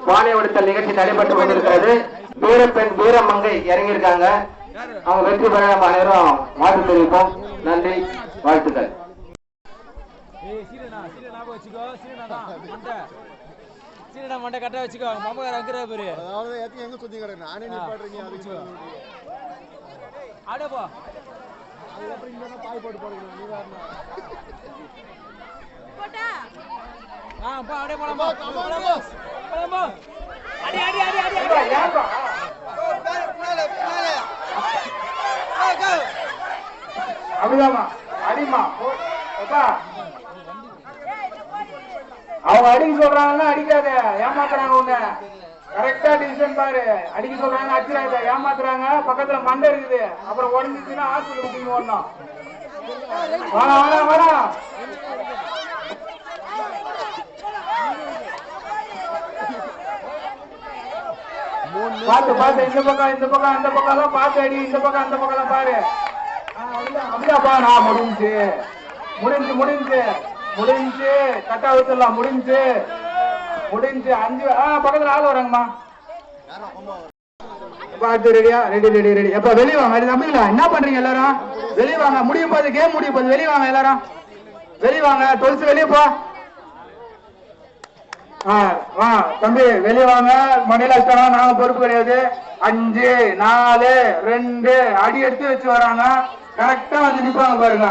வாழையொடுத்தல் நிகழ்ச்சி நடைபெற்று கொண்டிருக்கிறது. வீரப்பெண் வீரமங்கை இறங்கியிருக்காங்க. அவங்க வெற்றி பெற நம்ம அனைவரும் வாழ்த்து தெரிவிப்போம். நன்றி, வாழ்த்துக்கள். மண்டை கட்ட வச்சுக்கோ. மாமக்கார அங்கிற பேரு எங்க சுத்தி கிடக்கு நானே நிப்பாடுறீங்க. அதுக்கு ஆடப்போ அதுக்கப்புறம் இங்க பாய் போட்டு போடுங்க. நீ வரணும் அப்படியே போலாமா? அடி அடி அடி அடி அப்படிதாமா அடிமா. அவங்க அடிக்க சொல்றாங்கன்னா அடிக்காத, ஏமாத்துறாங்க. உன்ன கரெக்டா டிசிஷன் பாரு. அடிக்க சொல்றாங்க அடிச்சிடாத, ஏமாத்துறாங்க. பக்கத்துல மண்டை இருக்குது, அப்புறம் உடஞ்சிச்சுன்னா ஹாஸ்பிட்டல் கூட்டிட்டு ஓடணும். வாடா வாடா வாடா. பாத்து பாத்து இந்த பக்கம் இந்த பக்கம் அந்த பக்கம் தான் பாத்து அடி. இந்த பக்கம் அந்த பக்கம் தான் பாரு. அப்படியாப்பா நான் முடிஞ்சு முடிஞ்சு முடிஞ்சு முடிஞ்சு கட்டா வச்சிடலாம். முடிஞ்சு முடிஞ்சு 5 பக்கத்துல ஆள் வராங்கம்மா. பாத்து ரெடியா? Ready ready ready. எப்ப வெளியே வாங்க தம்பிங்களா, என்ன பண்றீங்க எல்லாரும்? வெளியே வாங்க, முடியும் போது கேம் முடியும் போது வெளியே வாங்க எல்லாரும். வெளியே வாங்க, தொலைச்சு வெளியே போ. வா தம்பி வெளியே வாங்க. மணியில வச்சிட்டோம், நாங்க பொறுப்பு கிடையாது. 5 4 2 அடி எடுத்து வச்சு வராங்க. கரெக்டா வந்து நிப்பாங்க பாருங்க.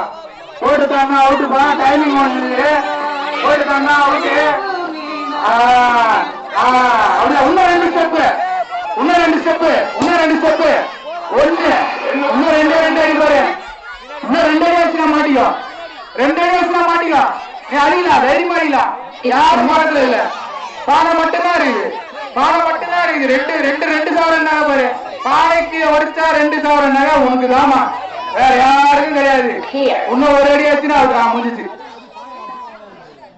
போட்டு தாங்க அவுட்டுப்பா. டைமிங் ஒன்று போட்டு தாங்க அவுட்டு. அப்படியே இன்னும் 2 ஸ்டெப்பு, இன்னும் 2 ஸ்டெப்பு, இன்னும் 2 ஸ்டெப்பு. ஒண்ணு இன்னும் 2 அடிப்பாரு. இன்னும் 2 அடி வச்சுனா மாட்டிக்கோ. 2 அடி வச்சுனா மாட்டிக்கோ. நீ அடிக்கலாம், தைரியமா அடிக்கலாம். யாரும் பக்கத்துல இல்ல. பானை மட்டும்தான் இருக்குது, பானை மட்டும்தான் இருக்குது. 2 சவரன் நகை பாரு. பானைக்கு ஒடிச்சா 2 சவரன் நகை உனக்கு தாமா, வேற யாருக்கும் கிடையாது. இன்னும் ஒரு அடி வச்சுன்னா அதுக்கு முடிஞ்சிச்சு.